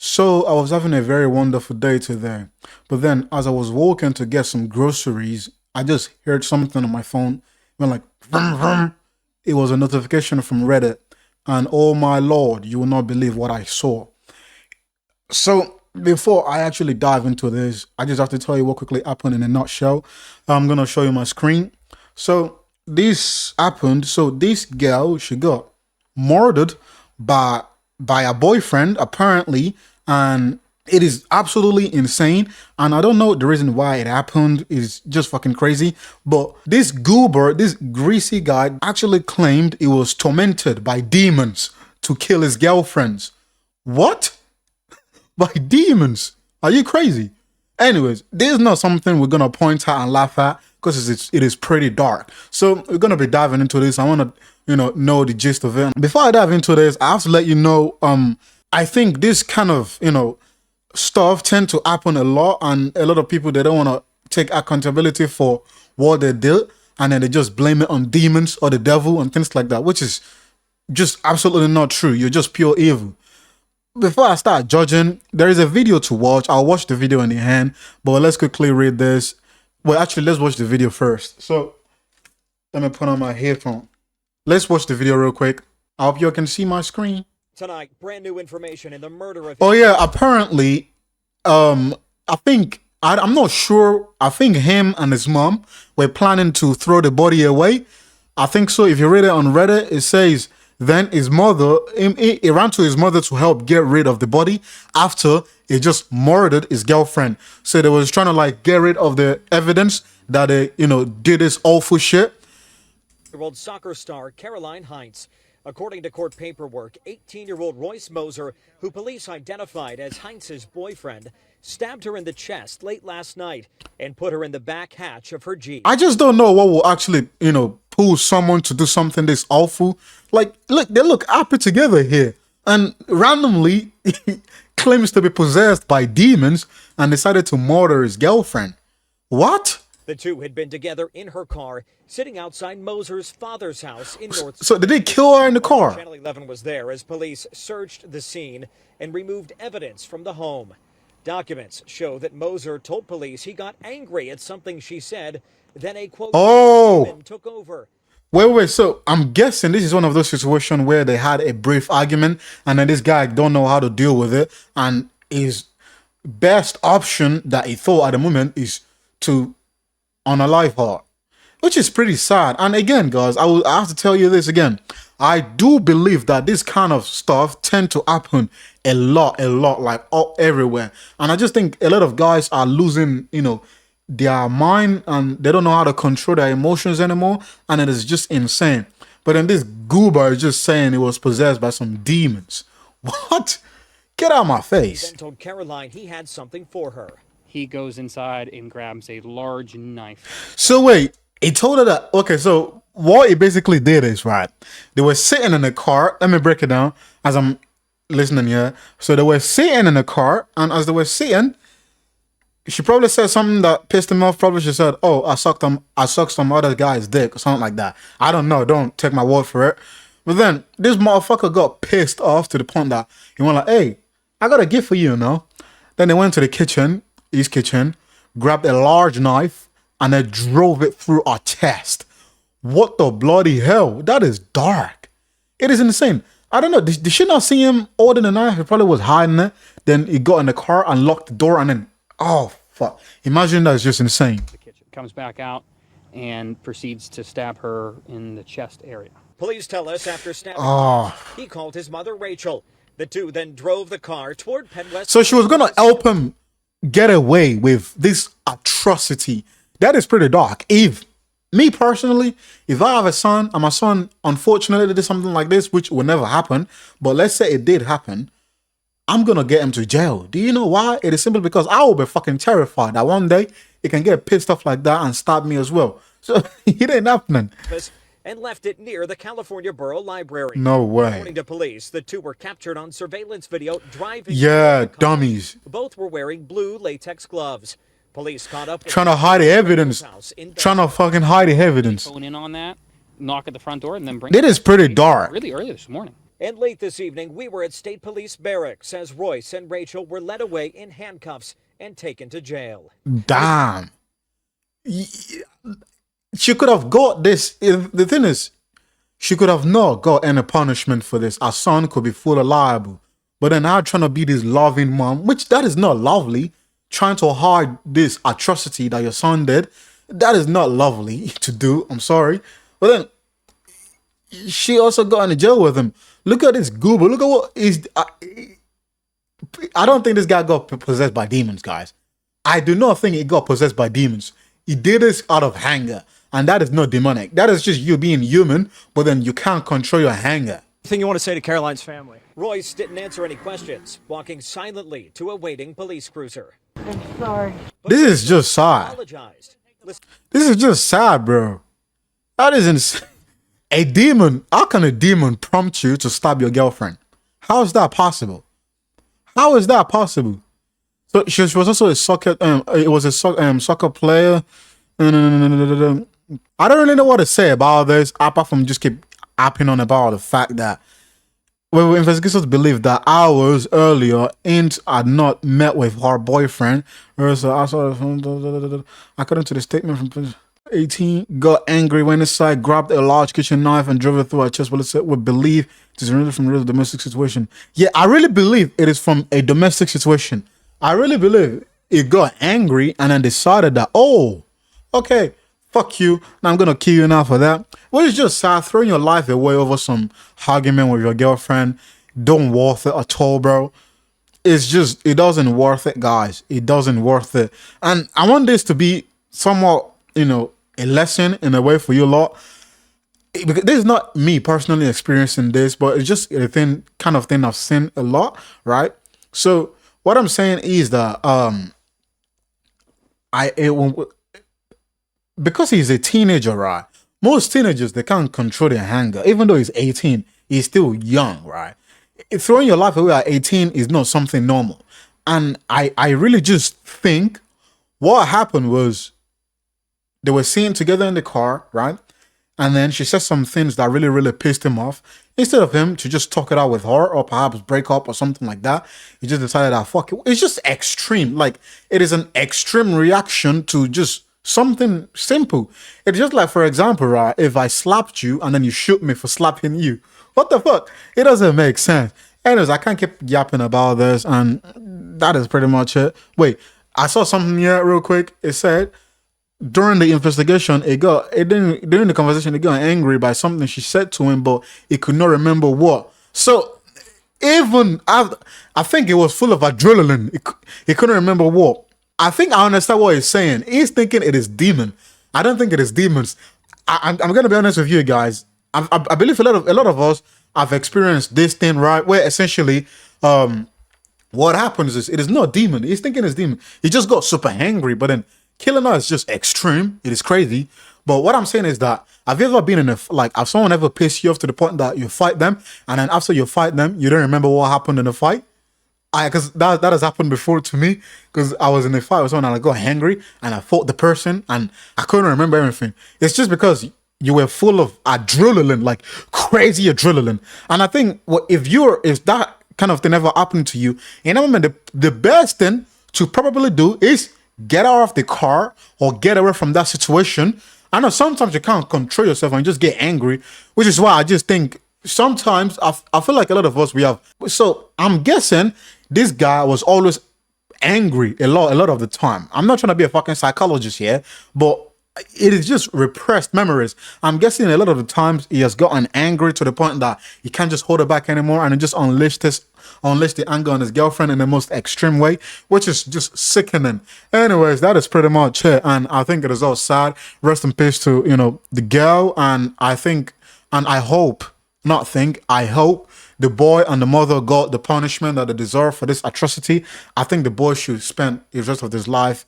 So I was having a very wonderful day today. But then as I was walking to get some groceries, I just heard something on my phone. It went like vroom, vroom. It was a notification from Reddit. And oh my lord, you will not believe what I saw. So before I actually dive into this, I just have to tell you what quickly happened in a nutshell. I'm gonna show you my screen. So this happened. So this girl, she got murdered by a boyfriend apparently, and it is absolutely insane. And I don't know the reason why it happened. Is just fucking crazy. But this goober, this greasy guy, actually claimed he was tormented by demons to kill his girlfriends. What? By demons? Are you crazy? Anyways, this is not something we're gonna point at and laugh at because it is pretty dark. So we're gonna be diving into this. I want to know the gist of it. Before I dive into this, I have to let you know. I think this kind of stuff tend to happen a lot, and a lot of people, they don't want to take accountability for what they did, and then they just blame it on demons or the devil and things like that, which is just absolutely not true. You're just pure evil. Before I start judging, there is a video to watch. I'll watch the video in the hand, but let's quickly read this. Well, actually, let's watch the video first. So let me put on my headphone. Let's watch the video real quick. I hope you can see my screen. Tonight, brand new information in the murder of... Oh yeah, apparently, I think, I'm not sure. I think him and his mom were planning to throw the body away. I think so. If you read it on Reddit, it says, then his mother, he ran to his mother to help get rid of the body after he just murdered his girlfriend. So they was trying to like get rid of the evidence that they, did this awful shit. ...year-old soccer star Caroline Heinz. According to court paperwork, 18-year-old Royce Moser, who police identified as Heinz's boyfriend, stabbed her in the chest late last night and put her in the back hatch of her Jeep. I just don't know what will actually, pull someone to do something this awful. Like, look, they look happy together here. And randomly, he claims to be possessed by demons and decided to murder his girlfriend. What? The two had been together in her car, sitting outside Moser's father's house in North... So did they kill her in the car? Channel 11 was there as police searched the scene and removed evidence from the home. Documents show that Moser told police he got angry at something she said, then a quote, demon took over. Wait, so I'm guessing this is one of those situations where they had a brief argument and then this guy don't know how to deal with it, and his best option that he thought at the moment is to unalive her, which is pretty sad. And again, guys, I have to tell you this again. I do believe that this kind of stuff tend to happen a lot, like everywhere. And I just think a lot of guys are losing, their mind, and they don't know how to control their emotions anymore. And it is just insane. But then this goober is just saying he was possessed by some demons. What? Get out of my face. He then told Caroline he had something for her. He goes inside and grabs a large knife. So wait, he told her that, okay, so what he basically did is, right, they were sitting in the car. Let me break it down as I'm listening here. So they were sitting in the car, and as they were sitting, she probably said something that pissed him off. Probably she said, oh, I sucked some other guy's dick or something like that. I don't know. Don't take my word for it. But then this motherfucker got pissed off to the point that he went like, hey, I got a gift for you, Then they went to the kitchen, his kitchen, grabbed a large knife, and then drove it through our chest. What the bloody hell? That is dark. It is insane. I don't know. Did she not see him holding the knife? He probably was hiding it. Then he got in the car and locked the door, and then, oh, fuck. Imagine that is just insane. The kitchen comes back out and proceeds to stab her in the chest area. Police tell us after stabbing he called his mother Rachel. The two then drove the car toward Penn West. So she was going to help him get away with this atrocity. That is pretty dark. Me personally, if I have a son and my son unfortunately did something like this, which will never happen, but let's say it did happen, I'm gonna get him to jail. Do you know why? It is simply because I will be fucking terrified that one day he can get pissed off like that and stab me as well. So it ain't happening. And left it near the California Borough Library. No way. According to police, the two were captured on surveillance video driving. Yeah, dummies. Both were wearing blue latex gloves. Police caught up with trying to hide the evidence. Trying to fucking hide the evidence. Phone in on that, knock at the front door, and then bring it is pretty dark. Really early this morning. And late this evening, we were at State Police Barracks as Royce and Rachel were led away in handcuffs and taken to jail. Damn. She could have got this. The thing is, she could have not got any punishment for this. Her son could be fully liable. But then now trying to be this loving mom, which that is not lovely. Trying to hide this atrocity that your son did, that is not lovely to do. I'm sorry. But then she also got into jail with him. Look at this goober. Look at what is. I don't think this guy got possessed by demons, guys. I do not think he got possessed by demons. He did this out of anger. And that is not demonic. That is just you being human, but then you can't control your anger. Anything you want to say to Caroline's family? Royce didn't answer any questions, walking silently to a waiting police cruiser. I'm sorry. This is just sad. Apologized. This is just sad, bro. That is insane. A demon. How can a demon prompt you to stab your girlfriend? How is that possible? How is that possible? So she was also a soccer. It was a soccer player. I don't really know what to say about this, apart from just keep harping on about the fact that well, investigators believe that hours earlier, Int had not met with her boyfriend. According to the statement from 18, got angry, went inside, grabbed a large kitchen knife and drove it through her chest. Police would believe it is related from a real domestic situation. Yeah, I really believe it is from a domestic situation. I really believe it got angry and then decided that, oh, okay, fuck you. Now I'm gonna kill you now for that. Well, it's just sad throwing your life away over some argument with your girlfriend. Don't worth it at all, bro. It's just, it doesn't worth it, guys. It doesn't worth it. And I want this to be somewhat, you know, a lesson in a way for you lot. Because this is not me personally experiencing this, but it's just a thing, kind of thing I've seen a lot, right? So what I'm saying is that because he's a teenager, right? Most teenagers, they can't control their anger. Even though he's 18, he's still young, right? Throwing your life away at 18 is not something normal. And I really just think what happened was they were seen together in the car, right? And then she said some things that really, really pissed him off. Instead of him to just talk it out with her or perhaps break up or something like that, he just decided that fuck it. It's just extreme. Like, it is an extreme reaction to just something simple. It's just like, for example, right, if I slapped you and then you shoot me for slapping you. What the fuck? It doesn't make sense. Anyways, I can't keep yapping about this, and that is pretty much it. Wait, I saw something here real quick. It said during the investigation, during the conversation, it got angry by something she said to him, but he could not remember what. So even I think it was full of adrenaline. He couldn't remember what. I think I understand what he's saying. He's thinking it is demon. I don't think it is demons. I'm gonna be honest with you guys. I believe a lot of us have experienced this thing, right? Where essentially, what happens is it is not demon. He's thinking it's demon. He just got super angry, but then killing her is just extreme. It is crazy. But what I'm saying is that have you ever been in have someone ever pissed you off to the point that you fight them, and then after you fight them, you don't remember what happened in the fight? Because that has happened before to me, because I was in a fight with someone and I got angry and I fought the person and I couldn't remember everything. It's just because you were full of adrenaline, like crazy adrenaline. And I think if that kind of thing ever happened to you, in a moment, the best thing to probably do is get out of the car or get away from that situation. I know sometimes you can't control yourself and just get angry, which is why I just think sometimes I feel like a lot of us, we have. So I'm guessing this guy was always angry a lot of the time. I'm not trying to be a fucking psychologist here, but it is just repressed memories. I'm guessing a lot of the times he has gotten angry to the point that he can't just hold it back anymore, and it just unleashed the anger on his girlfriend in the most extreme way, which is just sickening. Anyways, that is pretty much it, and I think it is all sad. Rest in peace to, you know, the girl, and I hope the boy and the mother got the punishment that they deserve for this atrocity. I think the boy should spend the rest of his life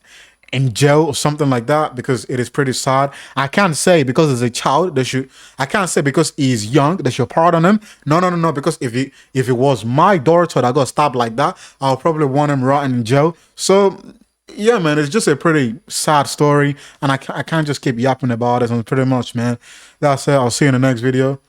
in jail or something like that, because it is pretty sad. I can't say because he's a child I can't say because he's young they should pardon him. No, because if it was my daughter that got stabbed like that, I'll probably want him rotting in jail. So yeah, man, it's just a pretty sad story, and I can't just keep yapping about it. And pretty much, man, that's it. I'll see you in the next video.